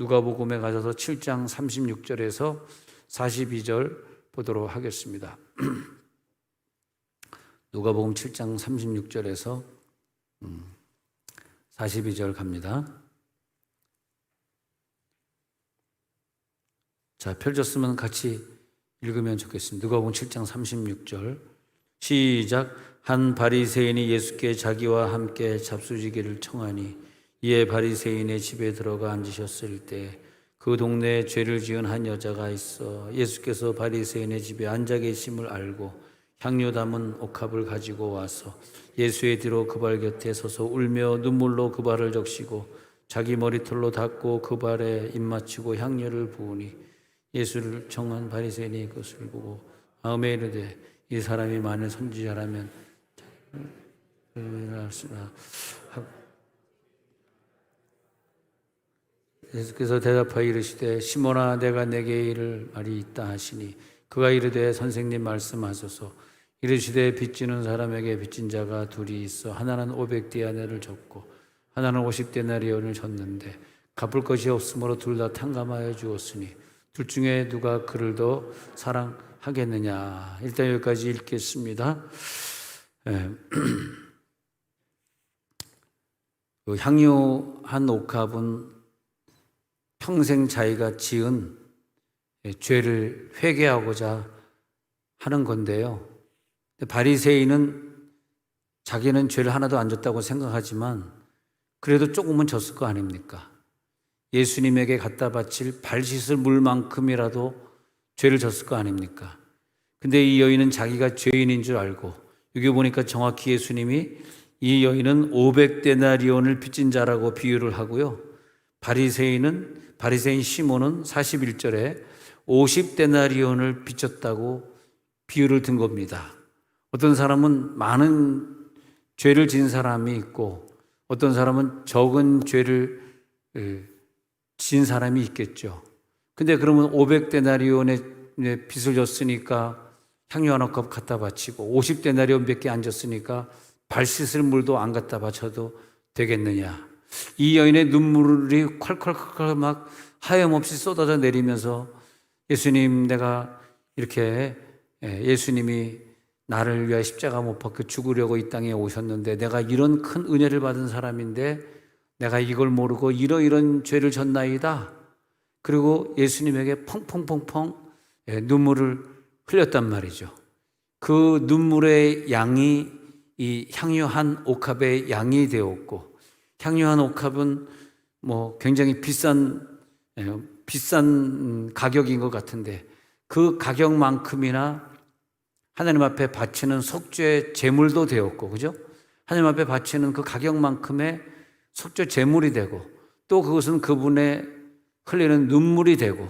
누가복음에 가셔서 7장 36절에서 42절 보도록 하겠습니다. 누가복음 7장 36절에서 42절 갑니다. 자, 펼쳤으면 같이 읽으면 좋겠습니다. 누가복음 7장 36절 시작. 한 바리새인이 예수께 자기와 함께 잡수지기를 청하니 이에 바리새인의 집에 들어가 앉으셨을 때 그 동네에 죄를 지은 한 여자가 있어 예수께서 바리새인의 집에 앉아 계심을 알고 향료 담은 옥합을 가지고 와서 예수의 뒤로 그 발 곁에 서서 울며 눈물로 그 발을 적시고 자기 머리털로 닦고 그 발에 입 맞추고 향료를 부으니 예수를 청한 바리새인이 그것을 보고 마음에 이르되 이 사람이 만일 선지자라면 예수께서 대답하여 이르시되 시몬아 내가 내게 이를 말이 있다 하시니 그가 이르되 선생님 말씀하소서. 이르시되 빚지는 사람에게 빚진 자가 둘이 있어 하나는 500데나리온을 줬고 하나는 50데나리온을 줬는데 갚을 것이 없으므로 둘 다 탕감하여 주었으니 둘 중에 누가 그를 더 사랑하겠느냐. 일단 여기까지 읽겠습니다. 그 향유한 옥합은 평생 자기가 지은 죄를 회개하고자 하는 건데요. 바리새인은 자기는 죄를 하나도 안 졌다고 생각하지만 그래도 조금은 졌을 거 아닙니까? 예수님에게 갖다 바칠 발 씻을 물만큼이라도 죄를 졌을 거 아닙니까? 근데 이 여인은 자기가 죄인인 줄 알고, 여기 보니까 정확히 예수님이 이 여인은 500데나리온을 빚진 자라고 비유를 하고요. 바리새인 시몬은 41절에 50데나리온을 빚졌다고 비유를 든 겁니다. 어떤 사람은 많은 죄를 진 사람이 있고 어떤 사람은 적은 죄를 진 사람이 있겠죠. 근데 그러면 500데나리온의 빚을 졌으니까 향유 한 옥합 갖다 바치고 50데나리온밖에 안 졌으니까 발 씻을 물도 안 갖다 바쳐도 되겠느냐. 이 여인의 눈물이 콸콸콸 막 하염없이 쏟아져 내리면서 예수님 내가 이렇게 예수님이 나를 위하여 십자가 못 박혀 죽으려고 이 땅에 오셨는데 내가 이런 큰 은혜를 받은 사람인데 내가 이걸 모르고 이런 죄를 졌나이다. 그리고 예수님에게 펑펑펑펑 눈물을 흘렸단 말이죠. 그 눈물의 양이 이 향유한 옥합의 양이 되었고, 향유한 옥합은 뭐 굉장히 비싼 가격인 것 같은데 그 가격만큼이나 하나님 앞에 바치는 속죄 제물도 되었고, 그죠? 하나님 앞에 바치는 그 가격만큼의 속죄 제물이 되고, 또 그것은 그분의 흘리는 눈물이 되고,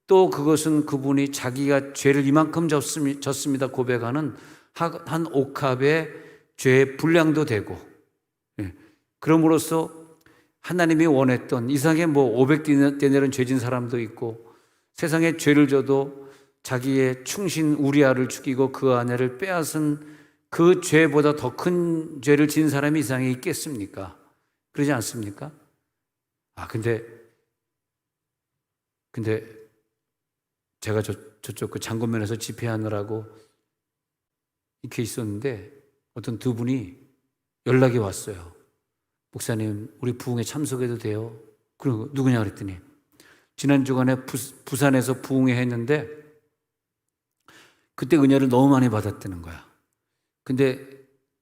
또 그것은 그분이 자기가 죄를 이만큼 졌습니다 고백하는 한 옥합의 죄의 분량도 되고, 그럼으로써 하나님이 원했던 이 세상에 뭐 500데나리온 죄진 사람도 있고 세상에 죄를 져도 자기의 충신 우리아를 죽이고 그 아내를 빼앗은 그 죄보다 더 큰 죄를 진 사람이 이 세상에 있겠습니까? 그러지 않습니까? 근데 제가 저쪽 그 장군면에서 집회하느라고 이렇게 있었는데 어떤 두 분이 연락이 왔어요. 목사님, 우리 부흥에 참석해도 돼요? 그리고 누구냐 그랬더니 지난 주간에 부산에서 부흥회 했는데 그때 은혜를 너무 많이 받았다는 거야. 근데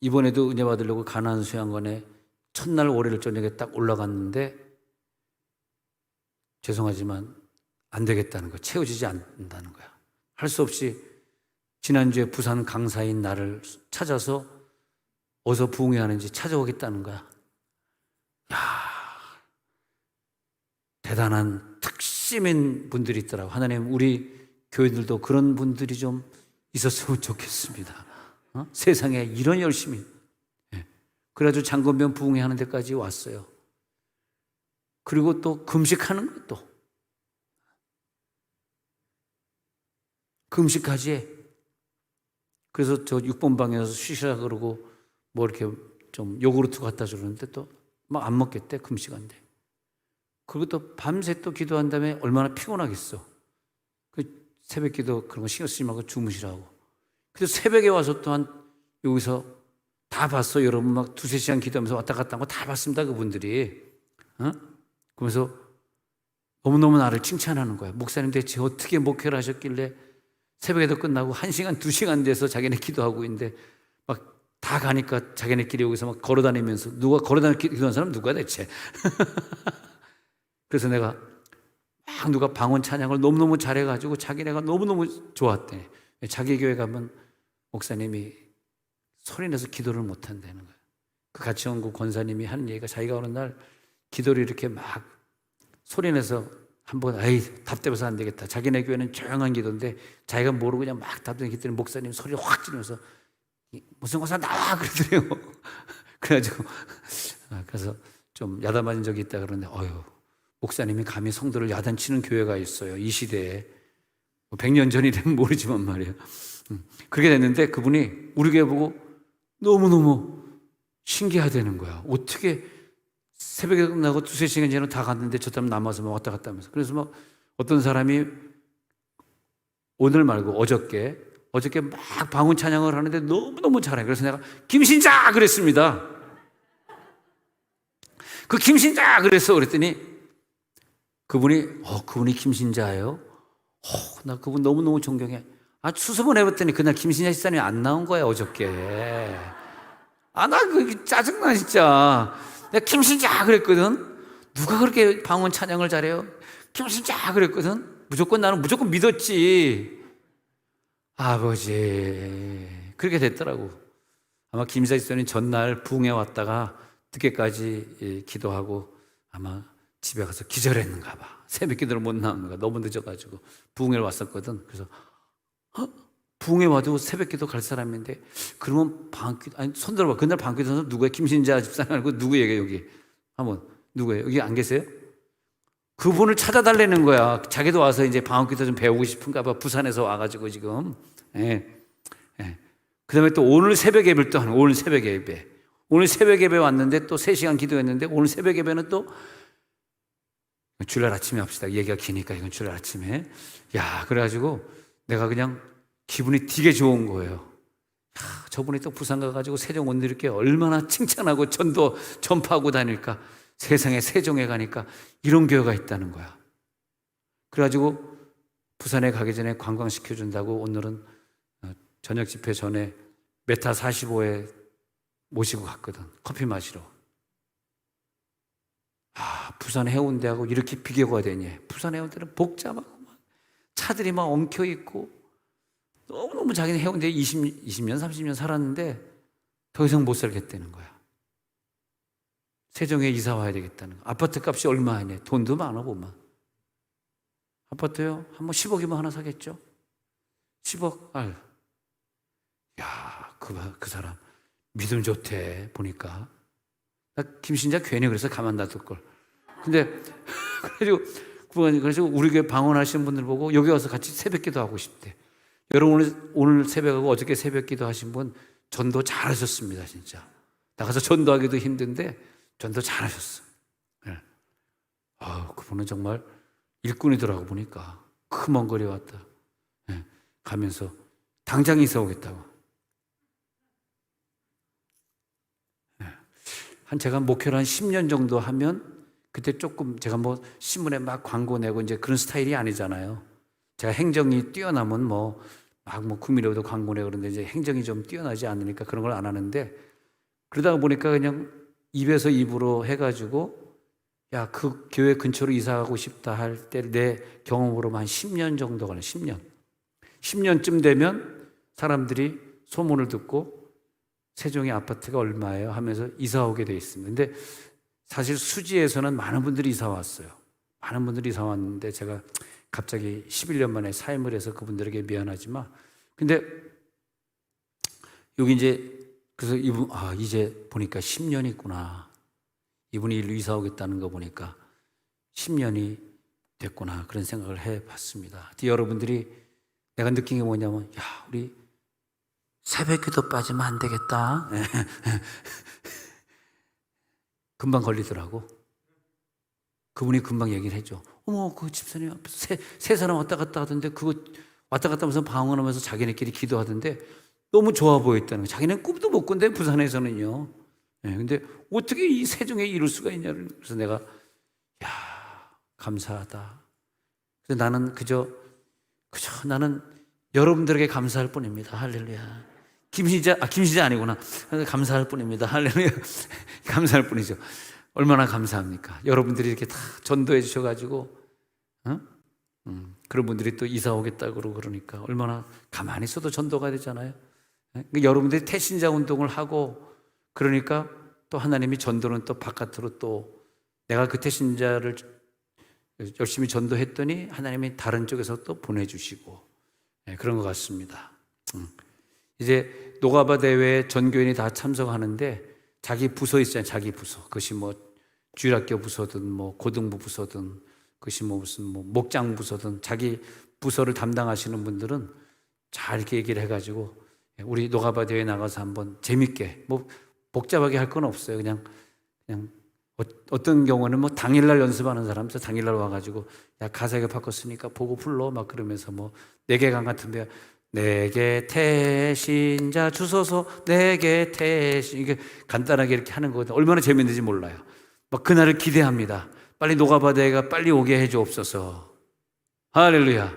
이번에도 은혜 받으려고 가나안 수양관에 첫날 월요일 저녁에 딱 올라갔는데 죄송하지만 안 되겠다는 거야. 채워지지 않는다는 거야. 할 수 없이 지난주에 부산 강사인 나를 찾아서 어디서 부흥회 하는지 찾아오겠다는 거야. 대단한 특심인 분들이 있더라고. 하나님, 우리 교회들도 그런 분들이 좀 있었으면 좋겠습니다. 세상에 이런 열심히. 그래가지고 장건변 부흥회 하는 데까지 왔어요. 그리고 또 금식하는 것도. 금식하지. 그래서 저 6번 방에서 쉬시라 그러고 뭐 이렇게 좀 요구르트 갖다 주는데 또 막 안 먹겠대, 금식한데. 그것도 밤새 또 기도한 다음에 얼마나 피곤하겠어. 그 새벽 기도 그런 거 신경 쓰지 말고 주무시라고. 그래서 새벽에 와서 또한 여기서 다 봤어. 여러분 막 두세 시간 기도하면서 왔다 갔다 한 거 다 봤습니다. 그분들이. 그러면서 너무너무 나를 칭찬하는 거야. 목사님 대체 어떻게 목회를 하셨길래 새벽에도 끝나고 1시간, 2시간 돼서 자기네 기도하고 있는데 막 다 가니까 자기네끼리 여기서 막 걸어다니면서 누가 걸어다니면서 기도하는 사람 누가 대체. 그래서 내가 막 누가 방언 찬양을 너무너무 잘해가지고 자기네가 너무너무 좋았대. 자기 교회 가면 목사님이 소리내서 기도를 못한다는 거예요. 그 같이 온 그 권사님이 하는 얘기가 자기가 어느 날 기도를 이렇게 막 소리내서 한번 답답해서 안 되겠다. 자기네 교회는 조용한 기도인데 자기가 모르고 그냥 막 답답해 기도했더니 목사님 소리를 확 지르면서 무슨 권사 나와 그러더래요. 그래가지고 그래서 좀 야단맞은 적이 있다 그러는데 목사님이 감히 성도를 야단치는 교회가 있어요. 이 시대에 100년 전이라면 모르지만 말이에요. 그렇게 됐는데 그분이 우리 교회 보고 너무너무 신기하다는 거야. 어떻게 새벽에 끝나고 두세 시간 전에 다 갔는데 저 사람 남아서 막 왔다 갔다 하면서. 그래서 막 어떤 사람이 오늘 말고 어저께 막 방언 찬양을 하는데 너무너무 잘해. 그래서 내가 김신자 그랬습니다. 그 김신자 그랬더니 그분이 김신자예요? 나 그분 너무너무 존경해. 수습을 해봤더니 그날 김신자 집사님이 안 나온 거야 어저께. 나 그 짜증나 진짜. 내가 김신자 그랬거든. 누가 그렇게 방언 찬양을 잘해요? 김신자 그랬거든. 나는 무조건 믿었지. 아버지 그렇게 됐더라고. 아마 김신자 집사님 전날 부흥에 왔다가 늦게까지 기도하고 아마 집에 가서 기절했는가 봐. 새벽 기도를 못 나오는가. 너무 늦어가지고 부흥에 왔었거든. 그래서 부흥에 와도 새벽 기도 갈 사람인데 그러면 손 들어봐. 그날 방기도 선수 누구야? 김신자 집사님 말고 누구예요 여기? 한번 누구예요? 여기 안 계세요? 그분을 찾아달라는 거야. 자기도 와서 이제 방언기도 좀 배우고 싶은가 봐. 부산에서 와가지고 지금. 그 다음에 또 오늘 새벽 예배를 또 하는 오늘 새벽 예배. 오늘 새벽 예배 왔는데 또 3시간 기도했는데 오늘 새벽 예배는 또 주일 아침에 합시다. 얘기가 기니까 이건 주일 아침에. 그래가지고 내가 그냥 기분이 되게 좋은 거예요. 저분이 또 부산 가가지고 세종 온 이렇게 얼마나 칭찬하고 전도 전파하고 다닐까. 세상에 세종에 가니까 이런 교회가 있다는 거야. 그래가지고 부산에 가기 전에 관광시켜준다고 오늘은 저녁 집회 전에 메타 45에 모시고 갔거든. 커피 마시러. 부산 해운대하고 이렇게 비교가 되니. 부산 해운대는 복잡하고 막 차들이 막 엉켜있고 너무너무 자기는 해운대에 20년 30년 살았는데 더 이상 못 살겠다는 거야. 세종에 이사 와야 되겠다는 거야. 아파트 값이 얼마냐. 돈도 많아 보면. 아파트요? 한번 10억이면 하나 사겠죠? 10억? 그 사람 믿음 좋대 보니까. 나 김신자 괜히 그래서 가만 놔둘걸. 근데 그래서 우리 교회 방언하시는 분들 보고 여기 와서 같이 새벽 기도 하고 싶대. 여러분 오늘 새벽하고 어저께 새벽 기도 하신 분 전도 잘하셨습니다. 진짜 나가서 전도하기도 힘든데 전도 잘하셨어. 그분은 정말 일꾼이더라고 보니까. 그 먼 거리 왔다. 가면서 당장 이사 오겠다고. 제가 목회를 한 10년 정도 하면 그때 조금 제가 뭐 신문에 막 광고 내고 이제 그런 스타일이 아니잖아요. 제가 행정이 뛰어나면 국민의힘도 광고 내고 그런데 이제 행정이 좀 뛰어나지 않으니까 그런 걸 안 하는데 그러다 보니까 그냥 입에서 입으로 해가지고 그 교회 근처로 이사 가고 싶다 할 때 내 경험으로만 한 10년 정도 걸려. 10년쯤 되면 사람들이 소문을 듣고 세종의 아파트가 얼마예요 하면서 이사 오게 돼 있습니다. 근데 사실 수지에서는 많은 분들이 이사 왔어요. 많은 분들이 이사 왔는데 제가 갑자기 11년 만에 사임을 해서 그분들에게 미안하지만 근데 여기 그래서 이분 이제 보니까 10년이 있구나. 이분이 일로 이사 오겠다는 거 보니까 10년이 됐구나. 그런 생각을 해봤습니다. 여러분들이 내가 느낀 게 뭐냐면 우리 새벽기도 빠지면 안 되겠다. 금방 걸리더라고. 그분이 금방 얘기를 해줘. 어머, 그 집사님 앞에서 세 사람 왔다 갔다 하던데, 그거 왔다 갔다 하면서 방언하면서 자기네끼리 기도하던데 너무 좋아 보였다는 거예요. 자기는 꿈도 못 꾼대, 부산에서는요. 네, 근데 어떻게 이 세 중에 이룰 수가 있냐를. 그래서 내가, 야, 감사하다. 그래서 나는 그저 나는 여러분들에게 감사할 뿐입니다. 할렐루야. 김신자 아니구나. 감사할 뿐입니다. 할렐루야. 감사할 뿐이죠. 얼마나 감사합니까? 여러분들이 이렇게 다 전도해 주셔가지고, 그런 분들이 또 이사 오겠다고 그러니까 얼마나 가만히 있어도 전도가 되잖아요. 여러분들이 태신자 운동을 하고 그러니까 또 하나님이 전도는 또 바깥으로 또 내가 그 태신자를 열심히 전도했더니 하나님이 다른 쪽에서 또 보내주시고 그런 것 같습니다. 이제 노가바 대회에 전교인이 다 참석하는데 자기 부서 있잖아요. 자기 부서. 그것이 뭐 주일학교 부서든 뭐 고등부 부서든 그것이 뭐 무슨 뭐 목장 부서든 자기 부서를 담당하시는 분들은 잘 이렇게 얘기를 해가지고 우리 노가바 대회에 나가서 한번 재밌게 뭐 복잡하게 할 건 없어요. 그냥 어떤 경우는 뭐 당일날 연습하는 사람, 당일날 와가지고 야 가사가 바꿨으니까 보고 불러 막 그러면서 뭐 내계강 같은데 내게 태신자 주소서 내게 태신 이게 간단하게 이렇게 하는 거거든요. 얼마나 재밌는지 몰라요. 막 그날을 기대합니다. 빨리 노가바 대회가 빨리 오게 해주옵소서. 할렐루야.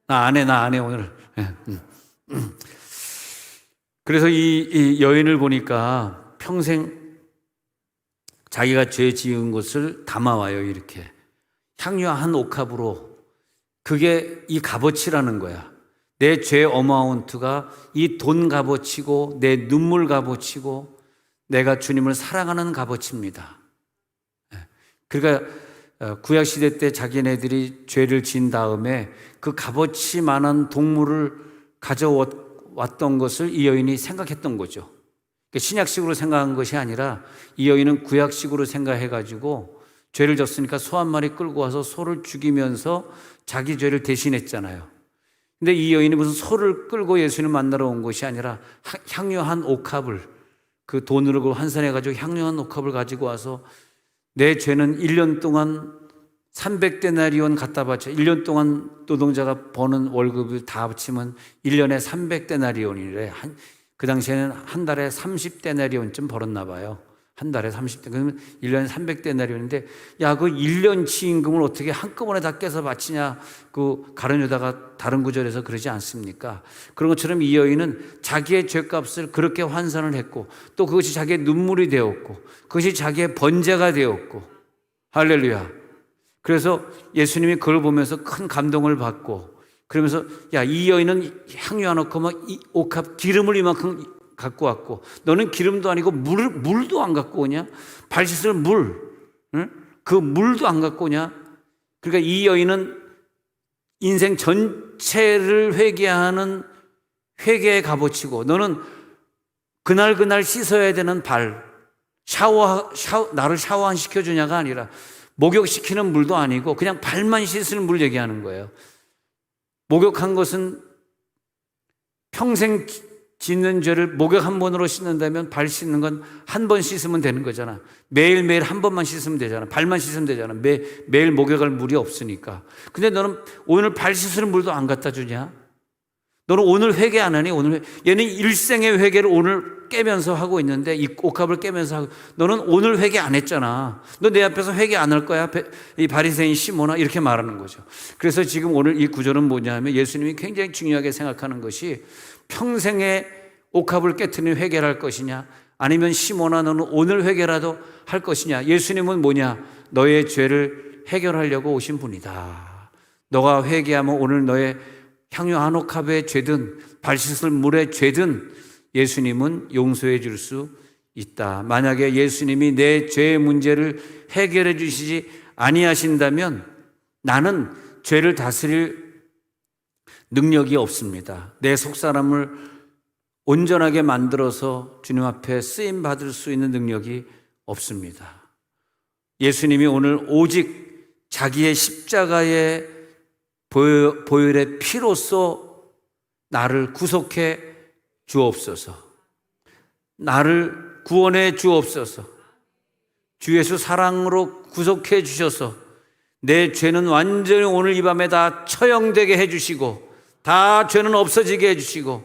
나 안 해 오늘. 그래서 이 여인을 보니까 평생 자기가 죄 지은 것을 담아와요. 이렇게 향유 한 옥합으로. 그게 이 값어치라는 거야. 내 죄 어마운트가 이 돈 값어치고 내 눈물 값어치고 내가 주님을 사랑하는 값어치입니다. 그러니까 구약시대 때 자기네들이 죄를 지은 다음에 그 값어치만한 동물을 가져왔던 것을 이 여인이 생각했던 거죠. 신약식으로 생각한 것이 아니라 이 여인은 구약식으로 생각해가지고 죄를 졌으니까 소 한 마리 끌고 와서 소를 죽이면서 자기 죄를 대신했잖아요. 근데 이 여인이 무슨 소를 끌고 예수님을 만나러 온 것이 아니라 향유 한 옥합을 그 돈으로 환산해가지고 향유 한 옥합을 가지고 와서 내 죄는 1년 동안 300데나리온 갖다 바쳐 1년 동안 노동자가 버는 월급을 다 합치면 1년에 300데나리온이래. 그 당시에는 한 달에 30데나리온쯤 벌었나 봐요. 한 달에 30대, 그러면 1년에 300데나리온인데, 야, 그 1년치 임금을 어떻게 한꺼번에 다 깨서 바치냐, 그 가르뉴다가 다른 구절에서 그러지 않습니까? 그런 것처럼 이 여인은 자기의 죄값을 그렇게 환산을 했고, 또 그것이 자기의 눈물이 되었고, 그것이 자기의 번제가 되었고, 할렐루야. 그래서 예수님이 그걸 보면서 큰 감동을 받고, 그러면서, 야, 이 여인은 향유 안 넣고 막 이 옥합 기름을 이만큼 갖고 왔고 너는 기름도 아니고 물도 안 갖고 오냐? 발 씻을 물, 응? 그 물도 안 갖고 오냐? 그러니까 이 여인은 인생 전체를 회개하는 회개의 값어치고 너는 그날 씻어야 되는 발, 나를 샤워 안 시켜주냐가 아니라 목욕시키는 물도 아니고 그냥 발만 씻을 물 얘기하는 거예요. 목욕한 것은 평생 짓는 죄를 목욕 한 번으로 씻는다면 발 씻는 건 한 번 씻으면 되는 거잖아. 매일매일 한 번만 씻으면 되잖아. 발만 씻으면 되잖아. 매일 목욕할 물이 없으니까. 근데 너는 오늘 발 씻을 물도 안 갖다 주냐? 너는 오늘 회개 안 하니? 얘는 일생의 회개를 오늘 깨면서 하고 있는데 이 옥합을 깨면서 하고 너는 오늘 회개 안 했잖아. 너 내 앞에서 회개 안 할 거야? 이 바리새인 시몬아 이렇게 말하는 거죠. 그래서 지금 오늘 이 구절은 뭐냐 하면 예수님이 굉장히 중요하게 생각하는 것이 평생의 옥합을 깨트리는 회개를 할 것이냐 아니면 시몬아 너는 오늘 회개라도 할 것이냐. 예수님은 뭐냐? 너의 죄를 해결하려고 오신 분이다. 너가 회개하면 오늘 너의 향유 한 옥합의 죄든 발 씻을 물의 죄든 예수님은 용서해 줄 수 있다. 만약에 예수님이 내 죄의 문제를 해결해 주시지 아니하신다면 나는 죄를 다스릴 능력이 없습니다. 내 속사람을 온전하게 만들어서 주님 앞에 쓰임 받을 수 있는 능력이 없습니다. 예수님이 오늘 오직 자기의 십자가의 보혈의 피로써 나를 구속해 주옵소서. 나를 구원해 주옵소서. 주 예수 사랑으로 구속해 주셔서 내 죄는 완전히 오늘 이 밤에 다 처형되게 해주시고 다 죄는 없어지게 해주시고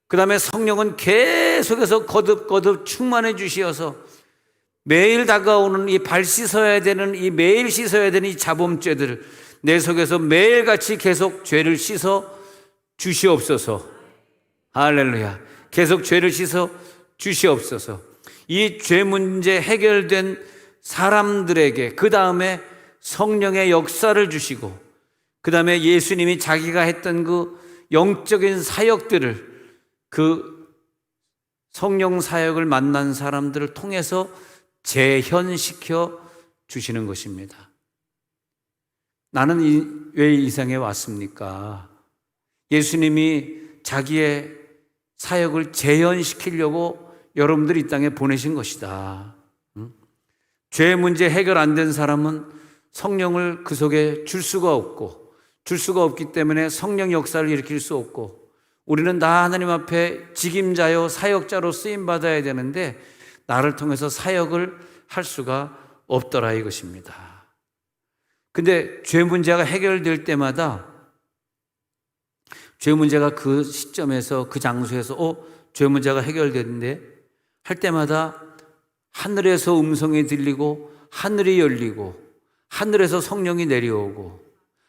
그 다음에 성령은 계속해서 거듭 충만해 주시어서 매일 다가오는 이 발 씻어야 되는 이 매일 씻어야 되는 이 자범죄들 내 속에서 매일같이 계속 죄를 씻어 주시옵소서. 할렐루야. 계속 죄를 씻어 주시옵소서. 이 죄 문제 해결된 사람들에게 그 다음에 성령의 역사를 주시고 그 다음에 예수님이 자기가 했던 그 영적인 사역들을 그 성령 사역을 만난 사람들을 통해서 재현시켜 주시는 것입니다. 나는 왜 이 세상에 왔습니까? 예수님이 자기의 사역을 재현시키려고 여러분들 이 땅에 보내신 것이다. 죄 문제 해결 안 된 사람은 성령을 그 속에 줄 수가 없기 때문에 성령 역사를 일으킬 수 없고 우리는 다 하나님 앞에 직임자요 사역자로 쓰임받아야 되는데 나를 통해서 사역을 할 수가 없더라 이것입니다. 근데 죄 문제가 해결될 때마다 죄 문제가 그 시점에서 그 장소에서 죄 문제가 해결됐는데 할 때마다 하늘에서 음성이 들리고 하늘이 열리고 하늘에서 성령이 내려오고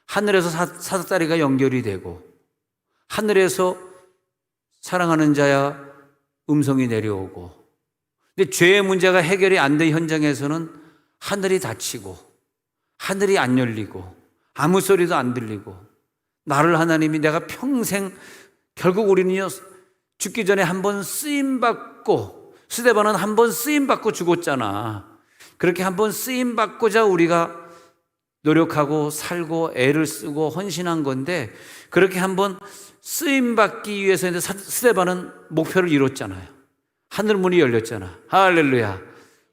하늘에서 사다리가 연결이 되고 하늘에서 사랑하는 자야 음성이 내려오고 근데 죄의 문제가 해결이 안 된 현장에서는 하늘이 닫히고 하늘이 안 열리고 아무 소리도 안 들리고 나를 하나님이 내가 평생 결국 우리는요 죽기 전에 한번 쓰임받고 스데반은 한번 쓰임받고 죽었잖아. 그렇게 한번 쓰임받고자 우리가 노력하고 살고 애를 쓰고 헌신한 건데 그렇게 한번 쓰임받기 위해서 스데반은 목표를 이뤘잖아요. 하늘문이 열렸잖아. 할렐루야.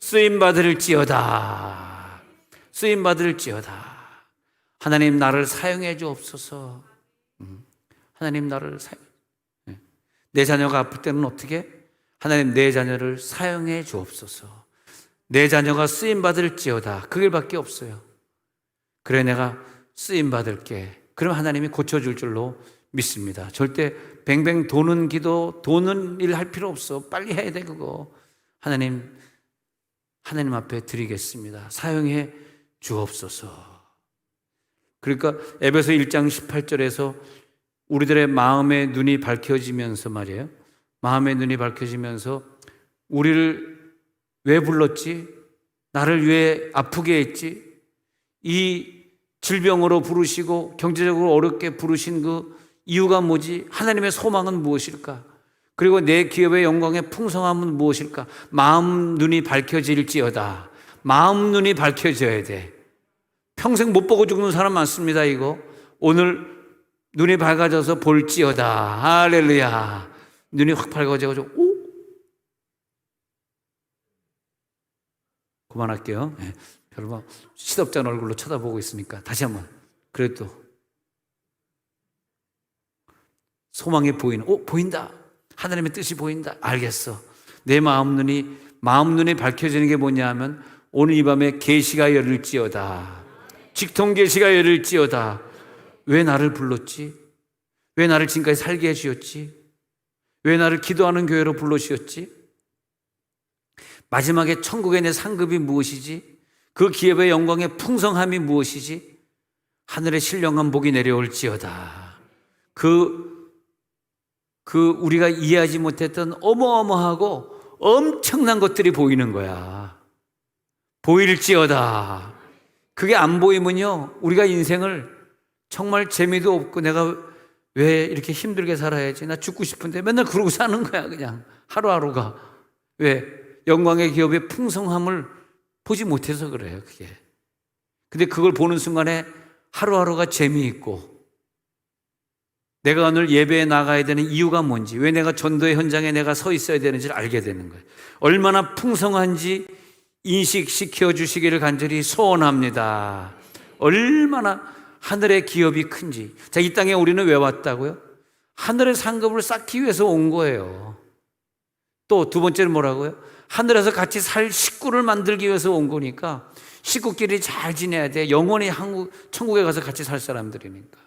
쓰임받을지어다. 쓰임받을지어다. 하나님 나를 사용해 주옵소서. 하나님 나를 내 자녀가 아플 때는 어떻게? 하나님 내 자녀를 사용해 주옵소서. 내 자녀가 쓰임받을지어다. 그 길밖에 없어요. 그래 내가 쓰임받을게. 그럼 하나님이 고쳐줄 줄로 믿습니다. 절대 뱅뱅 도는 기도, 도는 일 할 필요 없어. 빨리 해야 돼 그거. 하나님 앞에 드리겠습니다. 사용해 주옵소서. 그러니까 에베소 1장 18절에서 우리들의 마음의 눈이 밝혀지면서 말이에요. 마음의 눈이 밝혀지면서 우리를 왜 불렀지? 나를 왜 아프게 했지? 이 질병으로 부르시고 경제적으로 어렵게 부르신 그 이유가 뭐지? 하나님의 소망은 무엇일까? 그리고 내 기업의 영광의 풍성함은 무엇일까? 마음 눈이 밝혀질지어다. 마음 눈이 밝혀져야 돼. 평생 못 보고 죽는 사람 많습니다. 이거 오늘 눈이 밝아져서 볼지어다. 할렐루야. 눈이 확 밝아져가지고 그만할게요. 네. 여러분 시덥잖은 얼굴로 쳐다보고 있으니까 다시 한번. 그래도 소망이 보이는 보인다. 하나님의 뜻이 보인다. 알겠어. 내 마음 눈이 밝혀지는 게 뭐냐 하면 오늘 이 밤에 계시가 열릴지어다. 직통 계시가 열릴지어다. 왜 나를 불렀지? 왜 나를 지금까지 살게 해주셨지? 왜 나를 기도하는 교회로 불러주셨지? 마지막에 천국의 내 상급이 무엇이지? 그 기업의 영광의 풍성함이 무엇이지? 하늘의 신령한 복이 내려올지어다. 우리가 이해하지 못했던 어마어마하고 엄청난 것들이 보이는 거야. 보일지어다. 그게 안 보이면요, 우리가 인생을 정말 재미도 없고 내가 왜 이렇게 힘들게 살아야지? 나 죽고 싶은데 맨날 그러고 사는 거야, 그냥. 하루하루가. 왜? 영광의 기업의 풍성함을 보지 못해서 그래요, 그게. 근데 그걸 보는 순간에 하루하루가 재미있고 내가 오늘 예배에 나가야 되는 이유가 뭔지, 왜 내가 전도의 현장에 내가 서 있어야 되는지를 알게 되는 거예요. 얼마나 풍성한지 인식시켜 주시기를 간절히 소원합니다. 얼마나 하늘의 기업이 큰지. 자, 이 땅에 우리는 왜 왔다고요? 하늘의 상급을 쌓기 위해서 온 거예요. 또 두 번째는 뭐라고요? 하늘에서 같이 살 식구를 만들기 위해서 온 거니까 식구끼리 잘 지내야 돼. 영원히 천국에 가서 같이 살 사람들이니까.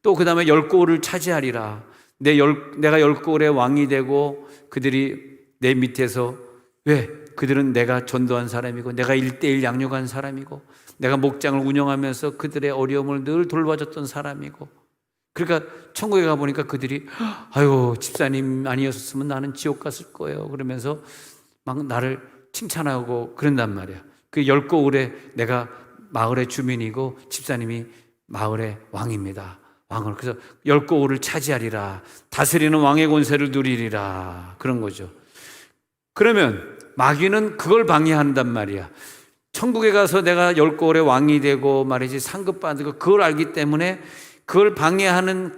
또 그 다음에 10고을을 차지하리라. 내가 10고을의 왕이 되고 그들이 내 밑에서, 왜? 그들은 내가 전도한 사람이고 내가 1:1 양육한 사람이고 내가 목장을 운영하면서 그들의 어려움을 늘 돌봐줬던 사람이고, 그러니까 천국에 가보니까 그들이 아유, 집사님 아니었으면 나는 지옥 갔을 거예요 그러면서 막 나를 칭찬하고 그런단 말이야. 그 10고을에 내가 마을의 주민이고 집사님이 마을의 왕입니다. 왕을. 그래서 10고을을 차지하리라. 다스리는 왕의 권세를 누리리라. 그런 거죠. 그러면 마귀는 그걸 방해한단 말이야. 천국에 가서 내가 10고을의 왕이 되고 말이지 상급받고 그걸 알기 때문에 그걸 방해하는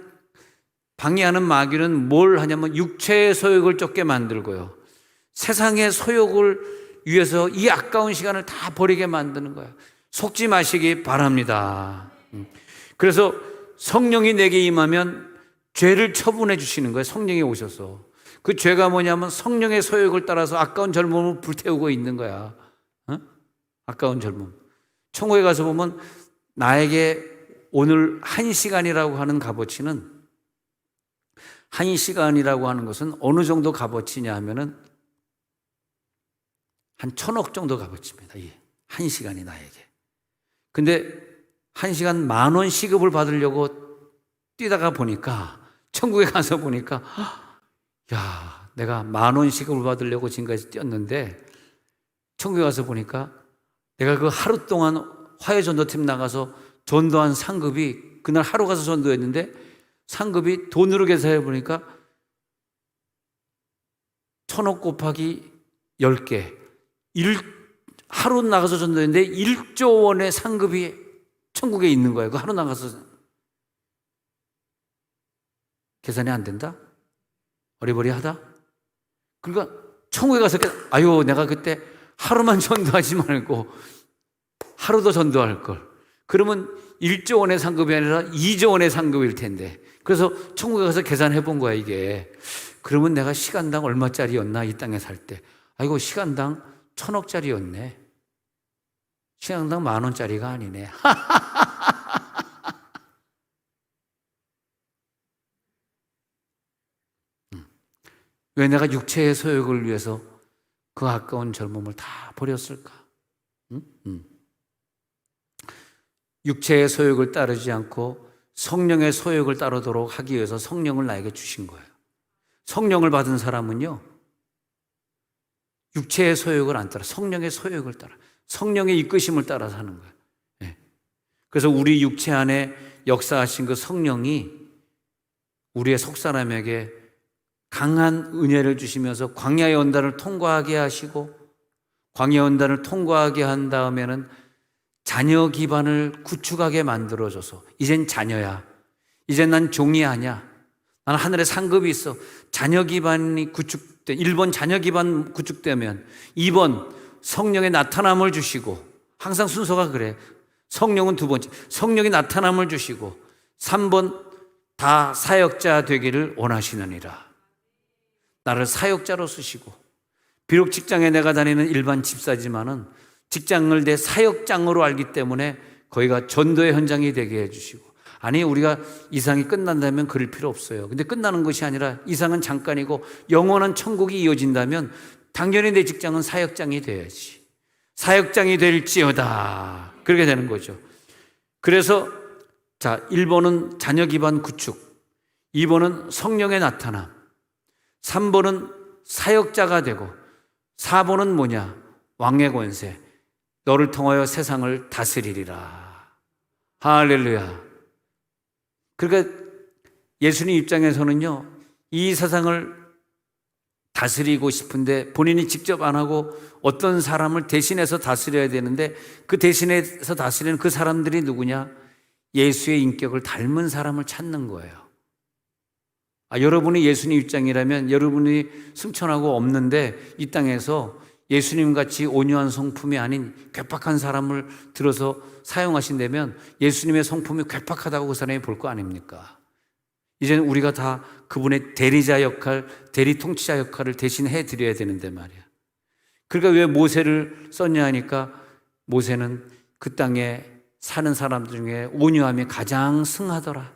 마귀는 뭘 하냐면 육체의 소욕을 쫓게 만들고요, 세상의 소욕을 위해서 이 아까운 시간을 다 버리게 만드는 거예요. 속지 마시기 바랍니다. 그래서 성령이 내게 임하면 죄를 처분해 주시는 거예요. 성령이 오셔서. 그 죄가 뭐냐면 성령의 소욕을 따라서 아까운 젊음을 불태우고 있는 거야. 아까운 젊음. 천국에 가서 보면 나에게 오늘 1시간이라고 하는 값어치는, 1시간이라고 하는 것은 어느 정도 값어치냐 하면은 한 1,000억 정도 값어치입니다. 1시간이 나에게. 근데 1시간 10,000원 시급을 받으려고 뛰다가 보니까, 천국에 가서 보니까, 야, 내가 10,000원 시급을 받으려고 지금까지 뛰었는데 천국에 가서 보니까 내가 그 하루 동안 화해전도팀 나가서 전도한 상급이, 그날 하루 가서 전도했는데 상급이 돈으로 계산해 보니까 1,000억 곱하기 10개, 하루 나가서 전도했는데 1조 원의 상급이 천국에 있는 거예요. 그 하루 나가서. 계산이 안 된다? 어리버리하다? 그러니까 천국에 가서 아유, 내가 그때 하루만 전도하지 말고 하루도 전도할 걸. 그러면 1조 원의 상급이 아니라 2조 원의 상급일 텐데. 그래서 천국에 가서 계산해 본 거야, 이게. 그러면 내가 시간당 얼마짜리였나, 이 땅에 살 때. 아이고, 시간당 1,000억짜리였네. 시간당 10,000원짜리가 아니네. 왜 내가 육체의 소욕을 위해서 그 아까운 젊음을 다 버렸을까? 육체의 소욕을 따르지 않고 성령의 소욕을 따르도록 하기 위해서 성령을 나에게 주신 거예요. 성령을 받은 사람은요, 육체의 소욕을 안 따라 성령의 소욕을 따라, 성령의 이끄심을 따라서 하는 거예요. 네. 그래서 우리 육체 안에 역사하신 그 성령이 우리의 속사람에게 강한 은혜를 주시면서 광야의 연단을 통과하게 하시고, 광야의 연단을 통과하게 한 다음에는 자녀 기반을 구축하게 만들어줘서 이젠 자녀야, 이젠 난 종이 아니야, 난 하늘에 상급이 있어. 자녀 기반이 1번 자녀 기반 구축되면 2번 성령의 나타남을 주시고, 항상 순서가 그래. 성령은 2번째, 성령의 나타남을 주시고, 3번 다 사역자 되기를 원하시느니라. 나를 사역자로 쓰시고, 비록 직장에 내가 다니는 일반 집사지만은 직장을 내 사역장으로 알기 때문에 거기가 전도의 현장이 되게 해주시고, 아니 우리가 이상이 끝난다면 그럴 필요 없어요. 근데 끝나는 것이 아니라 이상은 잠깐이고 영원한 천국이 이어진다면 당연히 내 직장은 사역장이 돼야지. 사역장이 될지어다. 그렇게 되는 거죠. 그래서 자, 1번은 자녀 기반 구축, 2번은 성령의 나타남, 3번은 사역자가 되고, 4번은 뭐냐? 왕의 권세. 너를 통하여 세상을 다스리리라. 할렐루야. 그러니까 예수님 입장에서는요, 이 세상을 다스리고 싶은데 본인이 직접 안 하고 어떤 사람을 대신해서 다스려야 되는데, 그 대신해서 다스리는 그 사람들이 누구냐? 예수의 인격을 닮은 사람을 찾는 거예요. 여러분이 예수님 입장이라면 여러분이 승천하고 없는데 이 땅에서 예수님같이 온유한 성품이 아닌 괴팍한 사람을 들어서 사용하신다면 예수님의 성품이 괴팍하다고 그 사람이 볼 거 아닙니까? 이제는 우리가 다 그분의 대리자 역할, 대리 통치자 역할을 대신 해드려야 되는데 말이야. 그러니까 왜 모세를 썼냐 하니까 모세는 그 땅에 사는 사람들 중에 온유함이 가장 승하더라.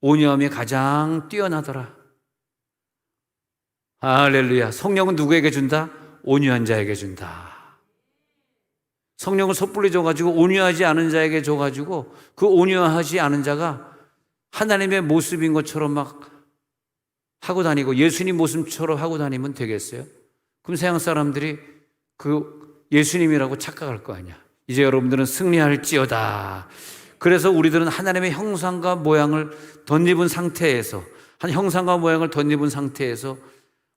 온유함이 가장 뛰어나더라. 할렐루야. 성령은 누구에게 준다? 온유한 자에게 준다. 성령을 섣불리 줘가지고 온유하지 않은 자에게 줘가지고 그 온유하지 않은 자가 하나님의 모습인 것처럼 막 하고 다니고 예수님 모습처럼 하고 다니면 되겠어요? 그럼 세상 사람들이 그 예수님이라고 착각할 거 아니야. 이제 여러분들은 승리할지어다. 그래서 우리들은 하나님의 형상과 모양을 덧입은 상태에서, 한 형상과 모양을 덧입은 상태에서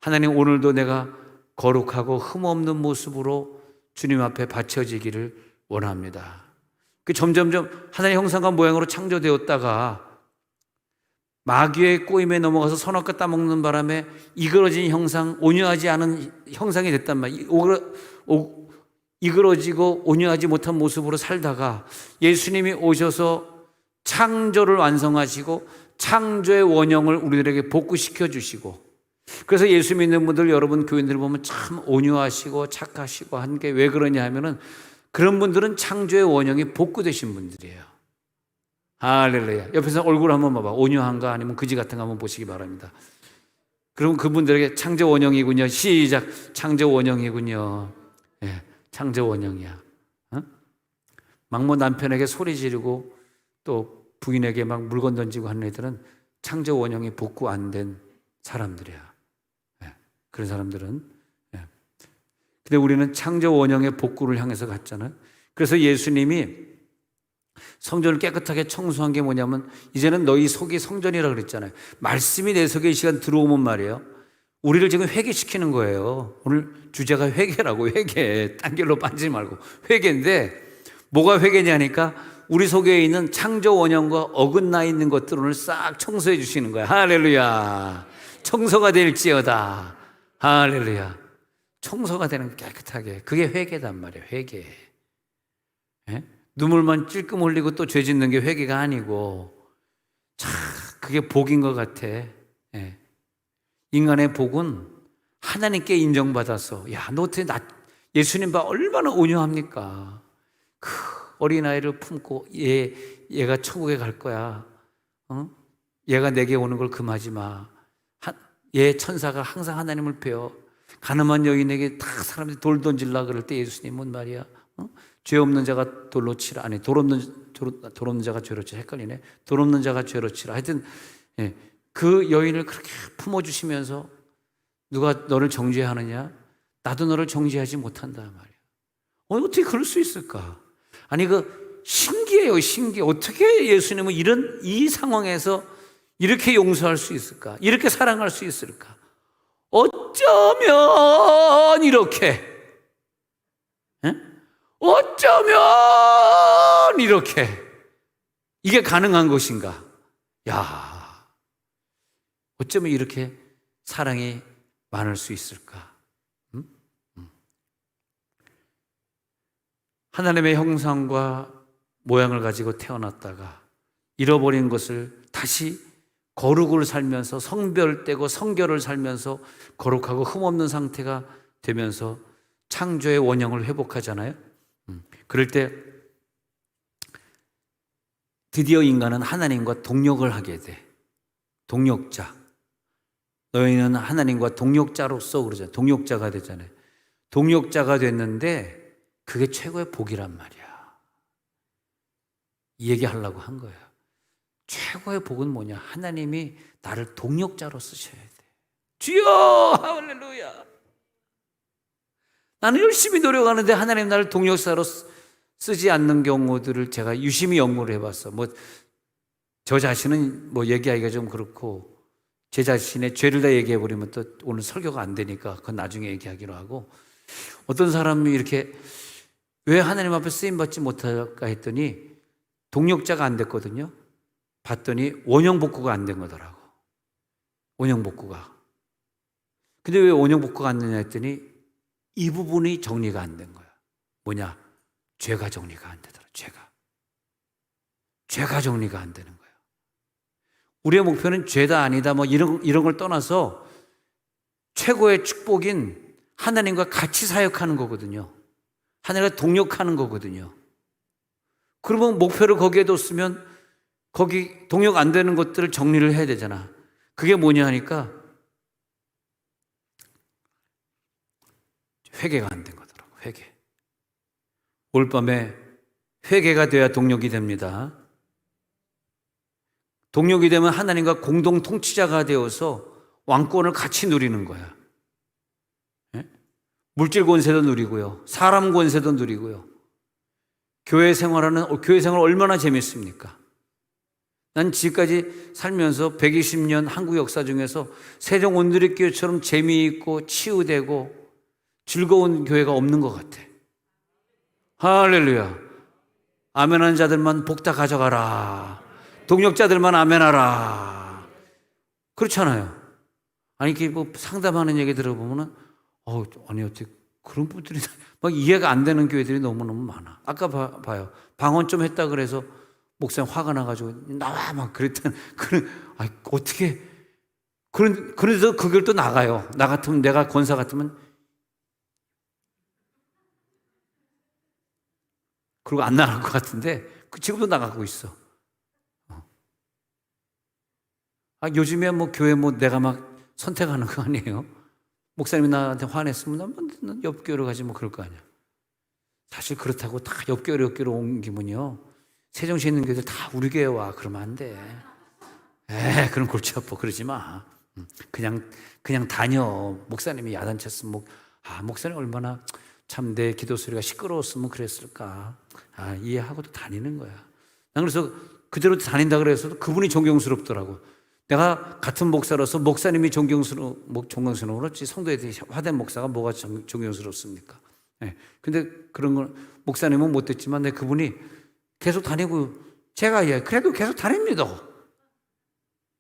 하나님 오늘도 내가 거룩하고 흠없는 모습으로 주님 앞에 바쳐지기를 원합니다. 그 점점점 하나님의 형상과 모양으로 창조되었다가 마귀의 꼬임에 넘어가서 선악과 따먹는 바람에 이그러진 형상, 온유하지 않은 형상이 됐단 말이에요. 이그러지고 온유하지 못한 모습으로 살다가 예수님이 오셔서 창조를 완성하시고 창조의 원형을 우리들에게 복구시켜 주시고, 그래서 예수 믿는 분들, 여러분 교인들 보면 참 온유하시고 착하시고 한 게 왜 그러냐 하면은 그런 분들은 창조의 원형이 복구되신 분들이에요. 할렐루야. 옆에서 얼굴 한번 봐봐. 온유한가 아니면 그지 같은가 한번 보시기 바랍니다. 그럼 그분들에게 창조 원형이군요. 시작. 창조 원형이군요. 예, 창조 원형이야. 어? 막 뭐 남편에게 소리 지르고 또 부인에게 막 물건 던지고 하는 애들은 창조 원형이 복구 안 된 사람들이야. 예, 그런 사람들은. 예. 근데 우리는 창조 원형의 복구를 향해서 갔잖아요. 그래서 예수님이 성전을 깨끗하게 청소한 게 뭐냐면 이제는 너희 속이 성전이라 그랬잖아요. 말씀이 내 속에 이 시간 들어오면 말이에요. 우리를 지금 회개시키는 거예요. 오늘 주제가 회개라고. 회개. 딴 길로 빠지지 말고 회개인데 뭐가 회개냐니까 우리 속에 있는 창조 원형과 어긋나 있는 것들을 오늘 싹 청소해 주시는 거야. 할렐루야. 청소가 될지어다. 할렐루야. 청소가 되는 깨끗하게. 그게 회개단 말이에요. 회개. 예? 눈물만 찔끔 흘리고 또 죄 짓는 게 회개가 아니고, 참 그게 복인 것 같아. 예. 인간의 복은 하나님께 인정받아서, 야, 너 어떻게 예수님 봐 얼마나 온유합니까? 그 어린아이를 품고 얘가 천국에 갈 거야. 얘가 내게 오는 걸 금하지 마. 얘 천사가 항상 하나님을 배워. 가늠한 여인에게 다 사람들이 돌 던질라 그럴 때 예수님은 말이야, 죄 없는 자가 돌로 치라. 아니, 돌 없는 자가 죄로 치라. 헷갈리네. 돌 없는 자가 죄로 치라. 하여튼, 예, 그 여인을 그렇게 품어주시면서 누가 너를 정죄하느냐? 나도 너를 정죄하지 못한다 말이야. 어떻게 그럴 수 있을까? 아니, 신기해요, 신기해. 어떻게 예수님은 이 상황에서 이렇게 용서할 수 있을까? 이렇게 사랑할 수 있을까? 어쩌면 이렇게, 예? 어쩌면 이렇게 이게 가능한 것인가? 야, 어쩌면 이렇게 사랑이 많을 수 있을까? 하나님의 형상과 모양을 가지고 태어났다가 잃어버린 것을 다시 거룩을 살면서 성별되고 성결을 살면서 거룩하고 흠없는 상태가 되면서 창조의 원형을 회복하잖아요. 그럴 때 드디어 인간은 하나님과 동력을 하게 돼. 동력자. 너희는 하나님과 동력자로서 그러잖아요. 동력자가 되잖아요. 동력자가 됐는데 그게 최고의 복이란 말이야. 이 얘기하려고 한 거야. 최고의 복은 뭐냐? 하나님이 나를 동력자로 쓰셔야 돼. 주여! 할렐루야! 나는 열심히 노력하는데 하나님 나를 동력자로 쓰지 않는 경우들을 제가 유심히 연구를 해봤어. 저 자신은 얘기하기가 좀 그렇고, 제 자신의 죄를 다 얘기해버리면 또 오늘 설교가 안 되니까 그건 나중에 얘기하기로 하고, 어떤 사람이 이렇게 왜 하나님 앞에 쓰임받지 못할까 했더니 동력자가 안 됐거든요. 봤더니 원형복구가 안 된 거더라고. 원형복구가. 근데 왜 원형복구가 안 되냐 했더니 이 부분이 정리가 안 된 거야. 뭐냐? 죄가 정리가 안 되더라. 죄가 정리가 안 되는 거야. 우리의 목표는 죄다 아니다 뭐 이런 걸 떠나서 최고의 축복인 하나님과 같이 사역하는 거거든요. 하나님과 동역하는 거거든요. 그러면 목표를 거기에 뒀으면 거기 동역 안 되는 것들을 정리를 해야 되잖아. 그게 뭐냐 하니까 회개가 안 된 거더라고. 회개. 올 밤에 회개가 돼야 동력이 됩니다. 동력이 되면 하나님과 공동 통치자가 되어서 왕권을 같이 누리는 거야. 예? 물질 권세도 누리고요. 사람 권세도 누리고요. 교회 생활 얼마나 재밌습니까? 난 지금까지 살면서 120년 한국 역사 중에서 세종 온누리교회처럼 재미있고 치유되고 즐거운 교회가 없는 것 같아. 할렐루야. 아멘하는 자들만 복 다 가져가라. 동역자들만 아멘하라. 그렇잖아요. 아니, 이렇게 뭐 상담하는 얘기 들어보면은, 아니, 어떻게 그런 분들이 막 이해가 안 되는 교회들이 너무너무 많아. 아까 봐요. 방언 좀 했다 그래서 목사님 화가 나가지고 나와 막 그랬던 어떻게 그래서 그 길 또 나가요. 나 같으면 내가 권사 같으면 그리고 안 나갈 것 같은데 지금도 나가고 있어. 요즘에 뭐 교회 뭐 내가 막 선택하는 거 아니에요? 목사님이 나한테 화냈으면 난 옆교회로 가지 뭐 그럴 거 아니야. 사실 그렇다고 다 옆교회로 옮기면요, 세종시에 있는 교회들 다 우리 교회 와 그러면 안 돼. 그럼 골치 아파. 그러지 마. 그냥 다녀. 목사님이 야단쳤으면 목사님 얼마나 참 내 기도 소리가 시끄러웠으면 그랬을까. 이해하고도 다니는 거야. 난 그래서 그대로 다닌다 그래서 그분이 존경스럽더라고. 내가 같은 목사로서 목사님이 존경스러운 그렇지 성도에 대해 화된 목사가 뭐가 존경스럽습니까? 근데 그런 걸 목사님은 못했지만 그분이 계속 다니고 제가 그래도 계속 다닙니다.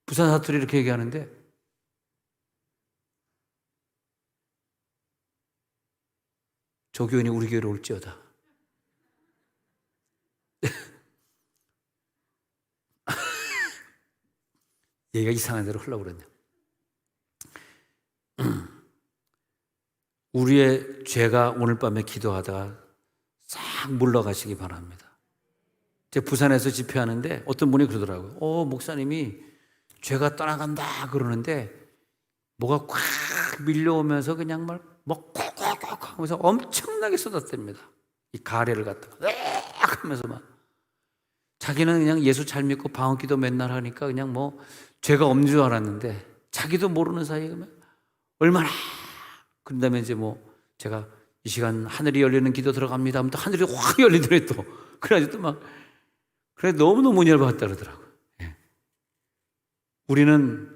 부산 사투리 이렇게 얘기하는데 저 교인이 우리 교회로 올지어다. 얘가 이상한 대로 흘러버렸네. 우리의 죄가 오늘 밤에 기도하다가 싹 물러가시기 바랍니다. 제가 부산에서 집회하는데 어떤 분이 그러더라고요. 목사님이 죄가 떠나간다 그러는데 뭐가 꽉 밀려오면서 그냥 막 콕콕콕 하면서 엄청나게 쏟았답니다. 이 가래를 갖다가 하면서 막 자기는 그냥 예수 잘 믿고 방언기도 맨날 하니까 그냥 뭐 죄가 없는 줄 알았는데 자기도 모르는 사이에 얼마나. 그런 다음에 이제 제가 이 시간 하늘이 열리는 기도 들어갑니다 하면 또 하늘이 확 열리더래 또. 그래가지고 또 막 그래 너무너무 열받았다 그러더라고요. 우리는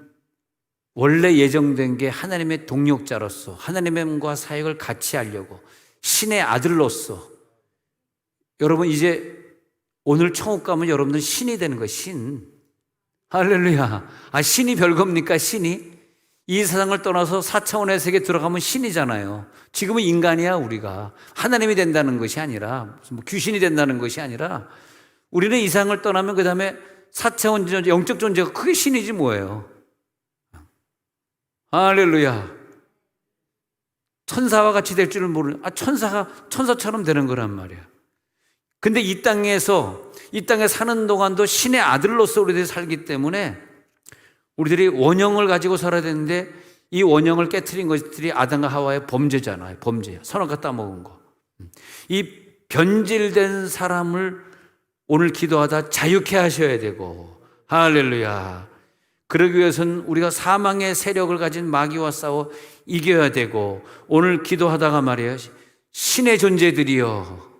원래 예정된 게 하나님의 동역자로서 하나님과 사역을 같이 하려고 신의 아들로서 여러분 이제 오늘 천국 가면 여러분들 신이 되는 거예요. 신. 할렐루야. 신이 별겁니까? 신이? 이 세상을 떠나서 4차원의 세계에 들어가면 신이잖아요. 지금은 인간이야 우리가. 하나님이 된다는 것이 아니라 무슨 귀신이 된다는 것이 아니라 우리는 이 세상을 떠나면 그 다음에 4차원 존재, 영적 존재가 그게 신이지 뭐예요. 할렐루야. 천사와 같이 될 줄을 모르는 천사처럼 되는 거란 말이야. 근데 이 땅에 사는 동안도 신의 아들로서 우리들이 살기 때문에 우리들이 원형을 가지고 살아야 되는데 이 원형을 깨트린 것들이 아담과 하와의 범죄잖아요. 범죄야. 선악과 따먹은 거. 이 변질된 사람을 오늘 기도하다 자유케 하셔야 되고, 할렐루야. 그러기 위해서는 우리가 사망의 세력을 가진 마귀와 싸워 이겨야 되고, 오늘 기도하다가 말이에요. 신의 존재들이여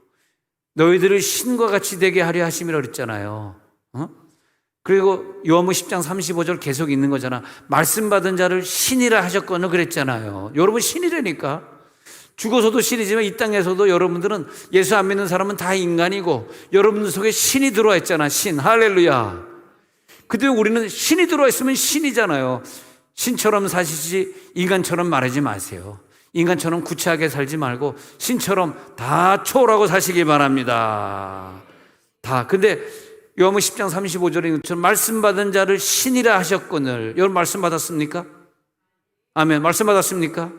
너희들을 신과 같이 되게 하려 하심이라 그랬잖아요. 그리고 요한복음 10장 35절 계속 있는 거잖아. 말씀 받은 자를 신이라 하셨거늘 그랬잖아요. 여러분 신이라니까. 죽어서도 신이지만 이 땅에서도 여러분들은 예수 안 믿는 사람은 다 인간이고 여러분들 속에 신이 들어와 있잖아. 신. 할렐루야. 근데 우리는 신이 들어와 있으면 신이잖아요. 신처럼 사시지 인간처럼 말하지 마세요. 인간처럼 구차하게 살지 말고 신처럼 다 초월하고 사시기 바랍니다. 다. 근데 요한복음 10장 35절에 저 말씀 받은 자를 신이라 하셨거늘. 여러분 말씀 받았습니까? 아멘. 말씀 받았습니까?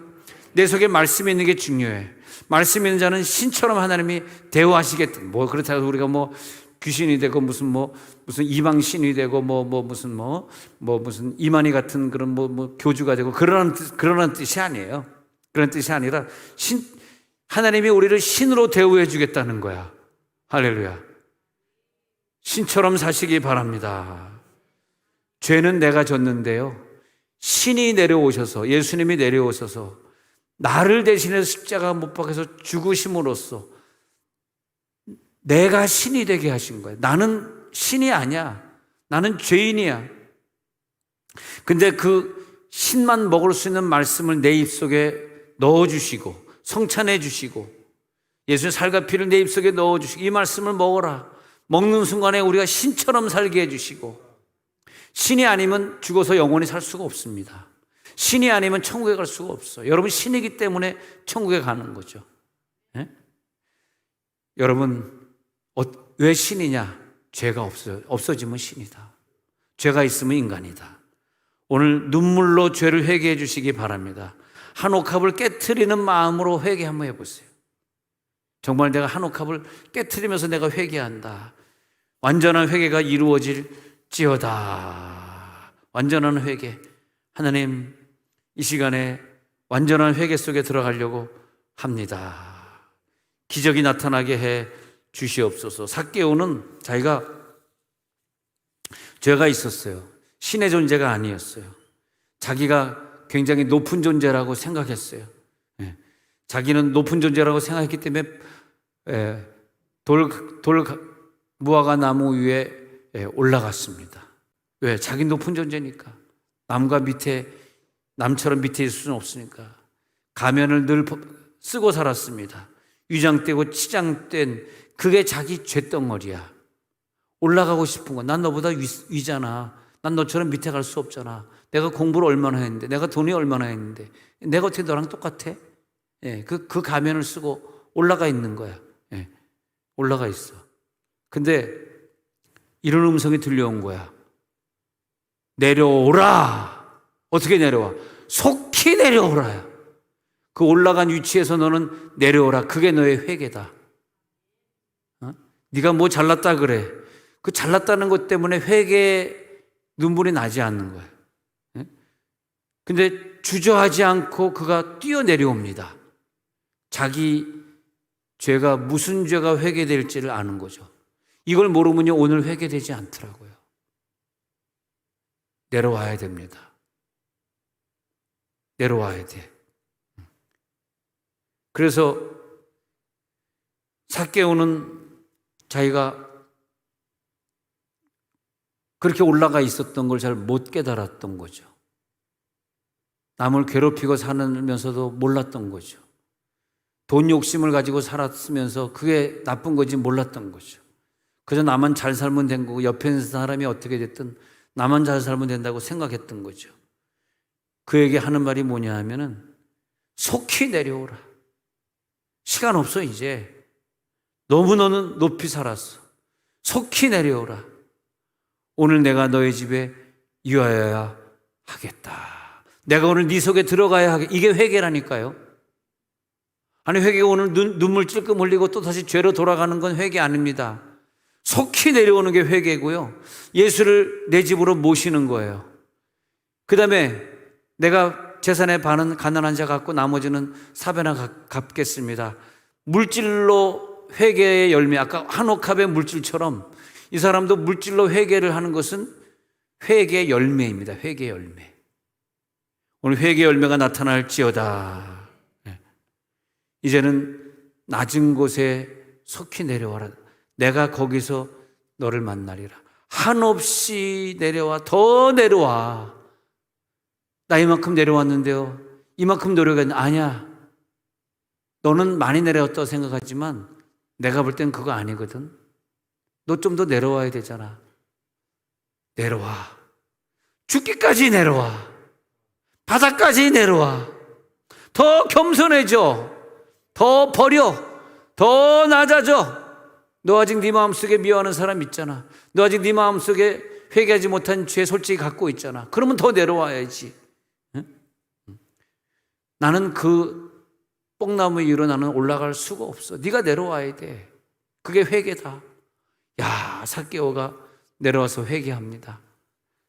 내 속에 말씀이 있는 게 중요해. 말씀 있는 자는 신처럼 하나님이 대우하시겠다. 뭐 그렇다고 우리가 뭐 귀신이 되고 무슨 이방 신이 되고 무슨 이만희 같은 그런 교주가 되고 그러는 뜻이 아니에요. 그런 뜻이 아니라 하나님이 우리를 신으로 대우해 주겠다는 거야. 할렐루야. 신처럼 사시기 바랍니다. 죄는 내가 졌는데요, 신이 내려오셔서, 예수님이 내려오셔서 나를 대신해서 십자가 못 박아서 죽으심으로써 내가 신이 되게 하신 거예요. 나는 신이 아니야. 나는 죄인이야. 근데 그 신만 먹을 수 있는 말씀을 내 입속에 넣어주시고 성찬해 주시고 예수의 살과 피를 내 입속에 넣어주시고 이 말씀을 먹어라. 먹는 순간에 우리가 신처럼 살게 해주시고, 신이 아니면 죽어서 영원히 살 수가 없습니다. 신이 아니면 천국에 갈 수가 없어요. 여러분 신이기 때문에 천국에 가는 거죠. 네? 여러분 왜 신이냐? 죄가 없어지면 신이다. 죄가 있으면 인간이다. 오늘 눈물로 죄를 회개해 주시기 바랍니다. 한 옥합을 깨트리는 마음으로 회개 한번 해보세요. 정말 내가 한 옥합을 깨트리면서 내가 회개한다. 완전한 회개가 이루어질지어다. 완전한 회개. 하나님, 이 시간에 완전한 회개 속에 들어가려고 합니다. 기적이 나타나게 해 주시옵소서. 삭개오는 자기가 죄가 있었어요. 신의 존재가 아니었어요. 자기가 굉장히 높은 존재라고 생각했어요. 자기는 높은 존재라고 생각했기 때문에 무화과 나무 위에 올라갔습니다. 왜? 자기 높은 존재니까. 남처럼 밑에 있을 수는 없으니까. 가면을 늘 쓰고 살았습니다. 위장되고 치장된 그게 자기 죄덩어리야. 올라가고 싶은 거. 난 너보다 위잖아. 난 너처럼 밑에 갈 수 없잖아. 내가 공부를 얼마나 했는데, 내가 돈이 얼마나 했는데, 내가 어떻게 너랑 똑같아? 그 가면을 쓰고 올라가 있는 거야. 올라가 있어. 근데 이런 음성이 들려온 거야. 내려오라. 어떻게 내려와? 속히 내려오라야. 그 올라간 위치에서 너는 내려오라. 그게 너의 회개다. 네가 뭐 잘났다 그래. 그 잘났다는 것 때문에 회개의 눈물이 나지 않는 거야. 근데 주저하지 않고 그가 뛰어내려옵니다. 자기 죄가 무슨 죄가 회개될지를 아는 거죠. 이걸 모르면요 오늘 회개되지 않더라고요. 내려와야 됩니다. 내려와야 돼. 그래서 삭개오는 자기가 그렇게 올라가 있었던 걸 잘 못 깨달았던 거죠. 남을 괴롭히고 살면서도 몰랐던 거죠. 돈 욕심을 가지고 살았으면서 그게 나쁜 건지 몰랐던 거죠. 그저 나만 잘 살면 된 거고 옆에 있는 사람이 어떻게 됐든 나만 잘 살면 된다고 생각했던 거죠. 그에게 하는 말이 뭐냐 하면은 속히 내려오라. 시간 없어 이제. 너무 너는 높이 살았어. 속히 내려오라. 오늘 내가 너의 집에 유하여야 하겠다. 내가 오늘 네 속에 들어가야 하겠다. 이게 회개라니까요. 아니 회개가 오늘 눈물 찔끔 흘리고 또 다시 죄로 돌아가는 건 회개 아닙니다. 속히 내려오는 게 회개고요. 예수를 내 집으로 모시는 거예요. 그 다음에 내가 재산의 반은 가난한 자 같고 나머지는 사배나 갚겠습니다. 물질로 회개의 열매, 아까 한옥합의 물질처럼 이 사람도 물질로 회개를 하는 것은 회개의 열매입니다. 회개의 열매. 오늘 회개의 열매가 나타날지어다. 이제는 낮은 곳에 속히 내려와라. 내가 거기서 너를 만나리라. 한없이 내려와. 더 내려와. 나 이만큼 내려왔는데요. 이만큼 노력했는데 아니야. 너는 많이 내려왔다고 생각하지만 내가 볼 땐 그거 아니거든. 너 좀 더 내려와야 되잖아. 내려와. 죽기까지 내려와. 바닥까지 내려와. 더 겸손해져. 더 버려. 더 낮아져. 너 아직 네 마음속에 미워하는 사람 있잖아. 너 아직 네 마음속에 회개하지 못한 죄 솔직히 갖고 있잖아. 그러면 더 내려와야지. 응? 나는 그 뽕나무 위로 나는 올라갈 수가 없어. 네가 내려와야 돼. 그게 회개다. 야, 삭개오가 내려와서 회개합니다.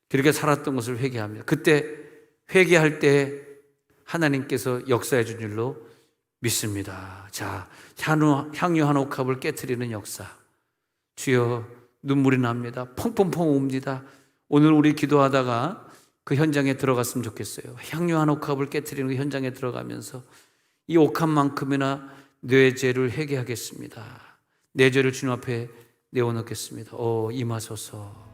그렇게 살았던 것을 회개합니다. 그때 회개할 때 하나님께서 역사해 준 줄로 믿습니다. 자, 향유 한 옥합을 깨트리는 역사. 주여, 눈물이 납니다. 펑펑펑 옵니다. 오늘 우리 기도하다가 그 현장에 들어갔으면 좋겠어요. 향유 한 옥합을 깨트리는 그 현장에 들어가면서 이 옥합만큼이나 내 죄를 회개하겠습니다. 내 죄를 주님 앞에 내어놓겠습니다. 임하소서.